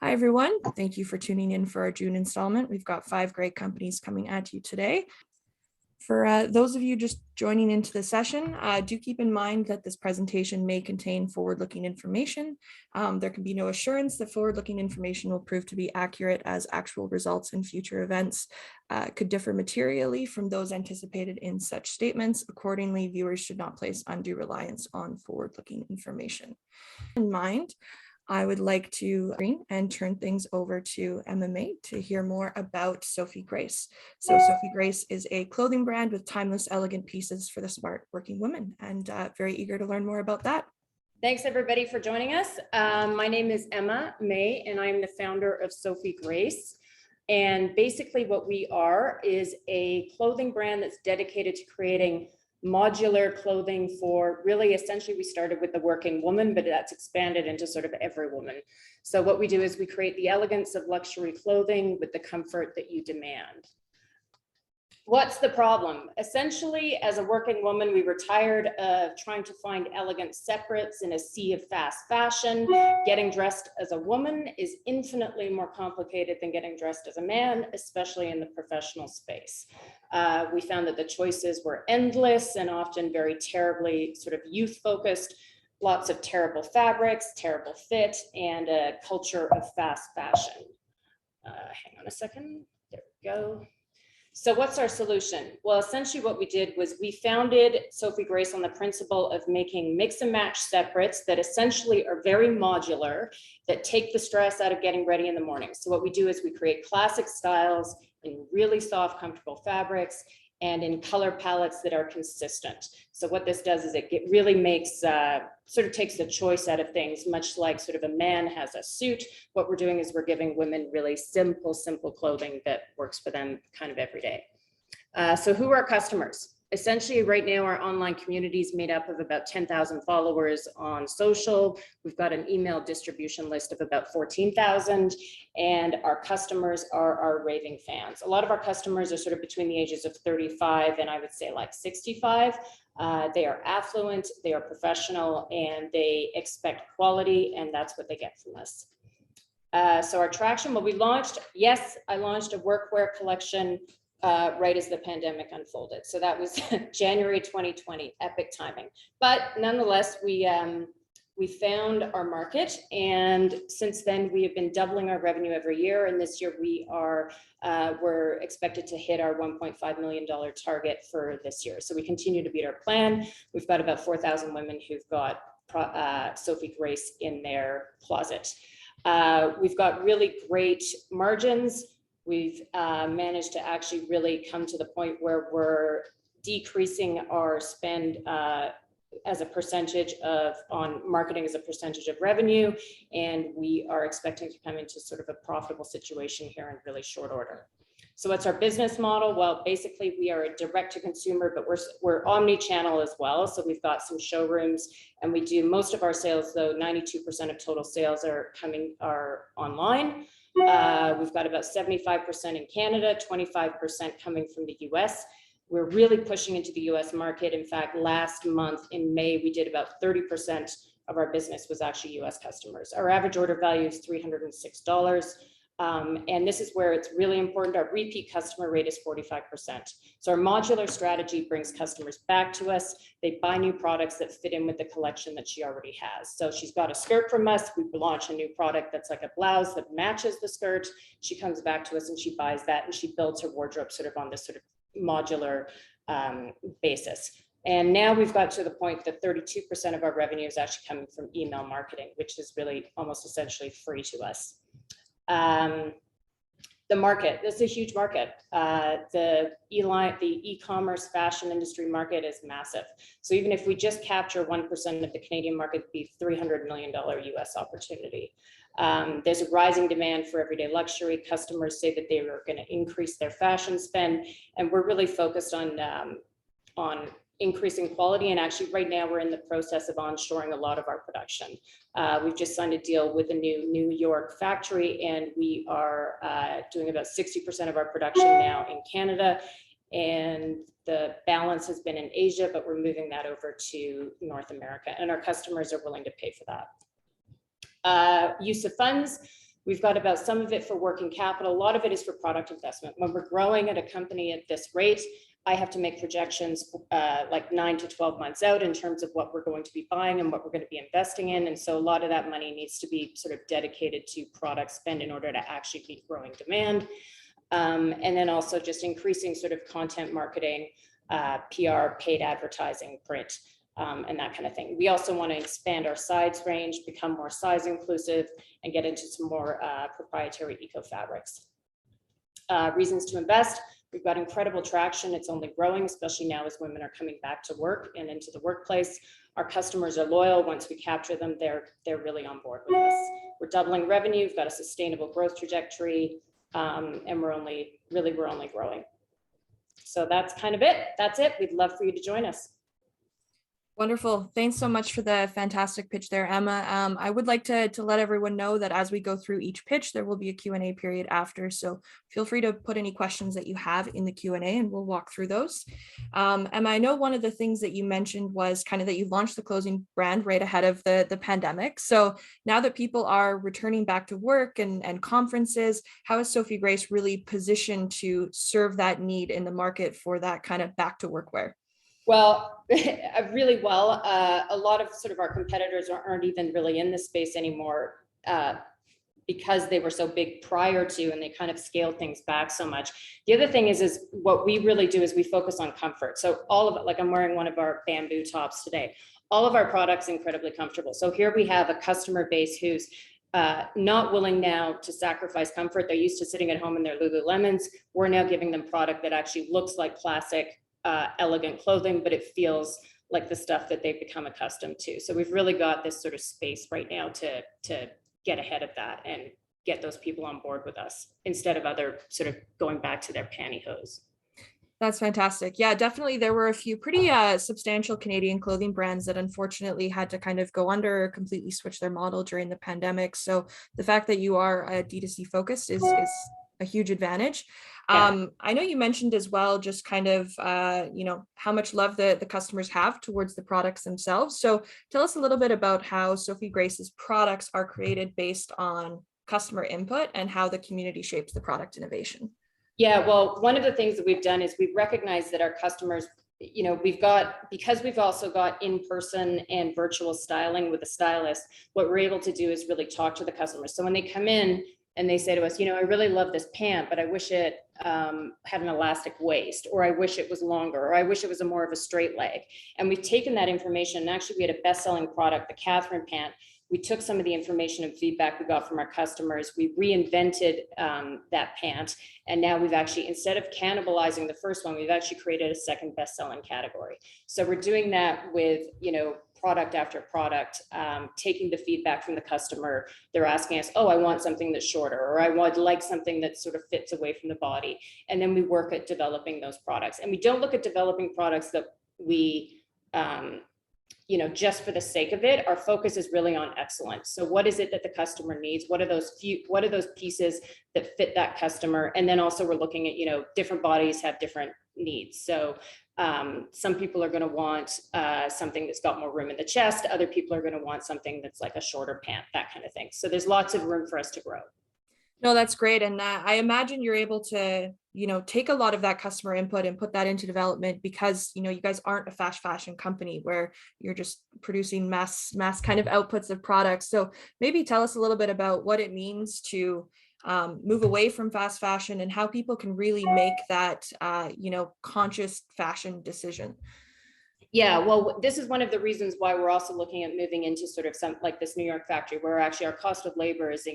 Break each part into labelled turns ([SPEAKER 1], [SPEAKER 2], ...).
[SPEAKER 1] Hi, everyone. Thank you for tuning in for our June installment. We've got 5 great companies coming at you today. For those of you just joining into the session, do keep in mind that this presentation may contain forward-looking information. There can be no assurance that forward-looking information will prove to be accurate, as actual results in future events could differ materially from those anticipated in such statements. Accordingly, viewers should not place undue reliance on forward-looking information. In mind, I would like to turn things over to MMA to hear more about Sophie Grace. So Sophie Grace is a clothing brand with timeless, elegant pieces for the smart working woman, and very eager to learn more about that.
[SPEAKER 2] Thanks everybody for joining us. My name is Emma May, and I'm the founder of Sophie Grace. And basically what we are is a clothing brand that's dedicated to creating modular clothing for really, essentially, we started with the working woman, but that's expanded into sort of every woman. So what we do is we create the elegance of luxury clothing with the comfort that you demand. What's the problem? Essentially, as a working woman, we were tired of trying to find elegant separates in a sea of fast fashion. Getting dressed as a woman is infinitely more complicated than getting dressed as a man, especially in the professional space. We found that the choices were endless and often very terribly sort of youth focused, lots of terrible fabrics, terrible fit, and a culture of fast fashion. Hang on a second, there we go. So what's our solution? Well, essentially what we did was we founded Sophie Grace on the principle of making mix and match separates that essentially are very modular, that take the stress out of getting ready in the morning. So what we do is we create classic styles in really soft, comfortable fabrics and in color palettes that are consistent. So what this does is it really makes, sort of takes the choice out of things, much like sort of a man has a suit. What we're doing is we're giving women really simple clothing that works for them kind of every day. So who are our customers? Essentially, right now, our online community is made up of about 10,000 followers on social. We've got an email distribution list of about 14,000, and our customers are our raving fans. A lot of our customers are sort of between the ages of 35 and I would say like 65. They are affluent, they are professional, and they expect quality, and that's what they get from us. So our traction, well, I launched a workwear collection right as the pandemic unfolded. So that was January 2020, epic timing. But nonetheless, we found our market, and since then we have been doubling our revenue every year. And this year we're expected to hit our $1.5 million target for this year. So we continue to beat our plan. We've got about 4,000 women who've got Sophie Grace in their closet. We've got really great margins. We've managed to actually really come to the point where we're decreasing our spend as a percentage on marketing as a percentage of revenue, and we are expecting to come into sort of a profitable situation here in really short order. So what's our business model? Well, basically we are a direct to consumer, but we're omni-channel as well. So we've got some showrooms, and we do most of our sales, though 92% of total sales are online. We've got about 75% in Canada, 25% coming from the US. We're really pushing into the US market. In fact, last month in May, we did about 30% of our business was actually US customers. Our average order value is $306. And this is where it's really important. Our repeat customer rate is 45%. So our modular strategy brings customers back to us. They buy new products that fit in with the collection that she already has. So she's got a skirt from us. We launch a new product that's like a blouse that matches the skirt. She comes back to us and she buys that, and she builds her wardrobe sort of on this sort of modular basis. And now we've got to the point that 32% of our revenue is actually coming from email marketing, which is really almost essentially free to us. The market, this is a huge market. The e-commerce fashion industry market is massive. So even if we just capture 1% of the Canadian market, it'd be $300 million US opportunity. There's a rising demand for everyday luxury. Customers say that they are going to increase their fashion spend, and we're really focused on increasing quality. And actually right now we're in the process of onshoring a lot of our production. We've just signed a deal with a new New York factory, and we are doing about 60% of our production now in Canada, and the balance has been in Asia, but we're moving that over to North America, and our customers are willing to pay for that. Use of funds. We've got about some of it for working capital. A lot of it is for product investment. When we're growing at a company at this rate, I have to make projections like 9 to 12 months out in terms of what we're going to be buying and what we're going to be investing in. And so a lot of that money needs to be sort of dedicated to product spend in order to actually meet growing demand. And then also just increasing sort of content marketing, PR, paid advertising, print, and that kind of thing. We also want to expand our sides range, become more size inclusive, and get into some more proprietary eco fabrics. Reasons to invest. We've got incredible traction. It's only growing, especially now as women are coming back to work and into the workplace. Our customers are loyal. Once we capture them, they're really on board with us. We're doubling revenue. We've got a sustainable growth trajectory, and we're only growing. So that's kind of it. That's it. We'd love for you to join us.
[SPEAKER 1] Wonderful. Thanks so much for the fantastic pitch there, Emma. I would like to let everyone know that as we go through each pitch, there will be a Q&A period after. So feel free to put any questions that you have in the Q&A and we'll walk through those. Emma, I know one of the things that you mentioned was kind of that you launched the clothing brand right ahead of the pandemic. So now that people are returning back to work and conferences, how is Sophie Grace really positioned to serve that need in the market for that kind of back to work wear?
[SPEAKER 2] Well, really well. A lot of sort of our competitors aren't even really in this space anymore because they were so big prior to, and they kind of scaled things back so much. The other thing is what we really do is we focus on comfort. So all of it, like I'm wearing one of our bamboo tops today. All of our products incredibly comfortable. So here we have a customer base who's not willing now to sacrifice comfort. They're used to sitting at home in their Lululemons. We're now giving them product that actually looks like classic, elegant clothing, but it feels like the stuff that they've become accustomed to. So we've really got this sort of space right now to get ahead of that and get those people on board with us instead of other sort of going back to their pantyhose.
[SPEAKER 1] That's fantastic. Yeah, definitely. There were a few pretty substantial Canadian clothing brands that unfortunately had to kind of go under or completely switch their model during the pandemic. So the fact that you are D2C focused is a huge advantage.
[SPEAKER 2] Yeah.
[SPEAKER 1] I know you mentioned as well, just kind of, how much love the customers have towards the products themselves. So tell us a little bit about how Sophie Grace's products are created based on customer input and how the community shapes the product innovation.
[SPEAKER 2] Yeah, well, one of the things that we've done is we've recognized that our customers, because we've also got in-person and virtual styling with a stylist, what we're able to do is really talk to the customers. So when they come in, and they say to us, I really love this pant, but I wish it had an elastic waist, or I wish it was longer, or I wish it was more of a straight leg. And we've taken that information, and actually we had a best-selling product, the Catherine pant. We took some of the information and feedback we got from our customers, we reinvented that pant, and now we've actually, instead of cannibalizing the first one, we've actually created a second best-selling category. So we're doing that with, product after product, taking the feedback from the customer. They're asking us, oh, I want something that's shorter, or I would like something that sort of fits away from the body. And then we work at developing those products. And we don't look at developing products that we, just for the sake of it. Our focus is really on excellence. So what is it that the customer needs? What are those pieces that fit that customer? And then also we're looking at, different bodies have different needs. So some people are going to want something that's got more room in the chest. Other people are going to want something that's like a shorter pant, that kind of thing. So there's lots of room for us to grow.
[SPEAKER 1] No, that's great. And I imagine you're able to, take a lot of that customer input and put that into development because, you guys aren't a fast fashion company where you're just producing mass kind of outputs of products. So maybe tell us a little bit about what it means to move away from fast fashion and how people can really make that, conscious fashion decision.
[SPEAKER 2] Yeah, well, this is one of the reasons why we're also looking at moving into sort of some like this New York factory, where actually our cost of labor is,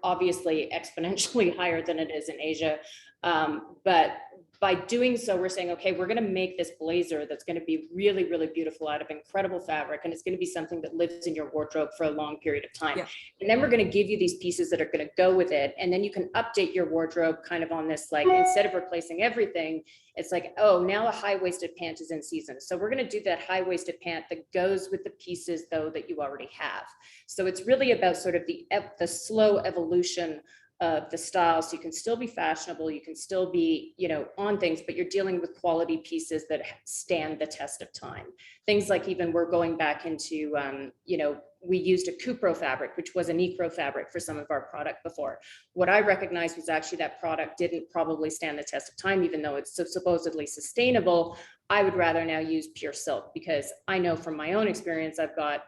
[SPEAKER 2] obviously exponentially higher than it is in Asia. But by doing so, we're saying, okay, we're going to make this blazer that's going to be really, really beautiful out of incredible fabric. And it's going to be something that lives in your wardrobe for a long period of time. Yeah. And then we're going to give you these pieces that are going to go with it. And then you can update your wardrobe kind of on this, like, instead of replacing everything, it's like, oh, now a high-waisted pant is in season. So we're going to do that high-waisted pant that goes with the pieces, though, that you already have. So it's really about sort of the slow evolution of the style. So you can still be fashionable, you can still be, on things, but you're dealing with quality pieces that stand the test of time. Things like, even we're going back into, we used a cupro fabric, which was an ecro fabric for some of our product before. What I recognized was actually that product didn't probably stand the test of time, even though it's so supposedly sustainable. I would rather now use pure silk, because I know from my own experience, I've got,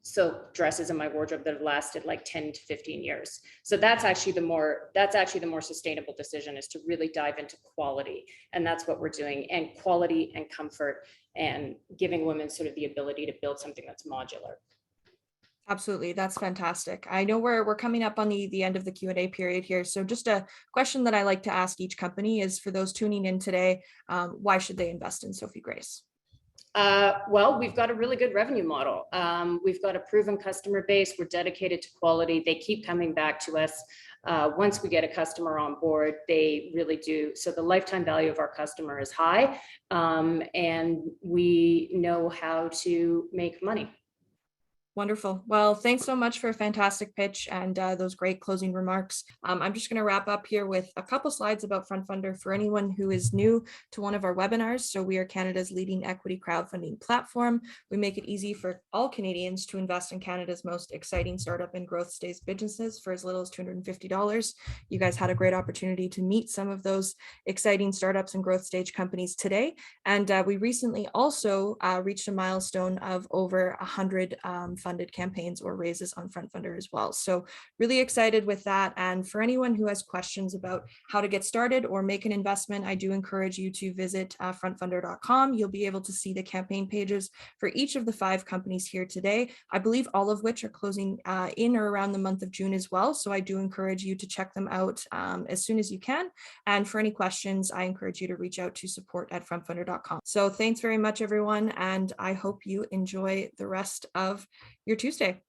[SPEAKER 2] silk dresses in my wardrobe that have lasted like 10 to 15 years. So that's actually the more sustainable decision, is to really dive into quality. And that's what we're doing, and quality and comfort, and giving women sort of the ability to build something that's modular.
[SPEAKER 1] Absolutely. That's fantastic. I know we're coming up on the end of the Q&A period here. So just a question that I like to ask each company is, for those tuning in today, why should they invest in Sophie Grace?
[SPEAKER 2] Well, we've got a really good revenue model. We've got a proven customer base. We're dedicated to quality. They keep coming back to us. Once we get a customer on board, they really do. So the lifetime value of our customer is high, and we know how to make money.
[SPEAKER 1] Wonderful. Well, thanks so much for a fantastic pitch and those great closing remarks. I'm just going to wrap up here with a couple slides about FrontFundr for anyone who is new to one of our webinars. So we are Canada's leading equity crowdfunding platform. We make it easy for all Canadians to invest in Canada's most exciting startup and growth stage businesses for as little as $250. You guys had a great opportunity to meet some of those exciting startups and growth stage companies today. And we recently also reached a milestone of over 100 funded campaigns or raises on FrontFundr as well. So really excited with that. And for anyone who has questions about how to get started or make an investment, I do encourage you to visit frontfundr.com. You'll be able to see the campaign pages for each of the 5 companies here today, I believe all of which are closing in or around the month of June as well. So I do encourage you to check them out as soon as you can. And for any questions, I encourage you to reach out to support@frontfundr.com. So thanks very much, everyone. And I hope you enjoy the rest of your Tuesday.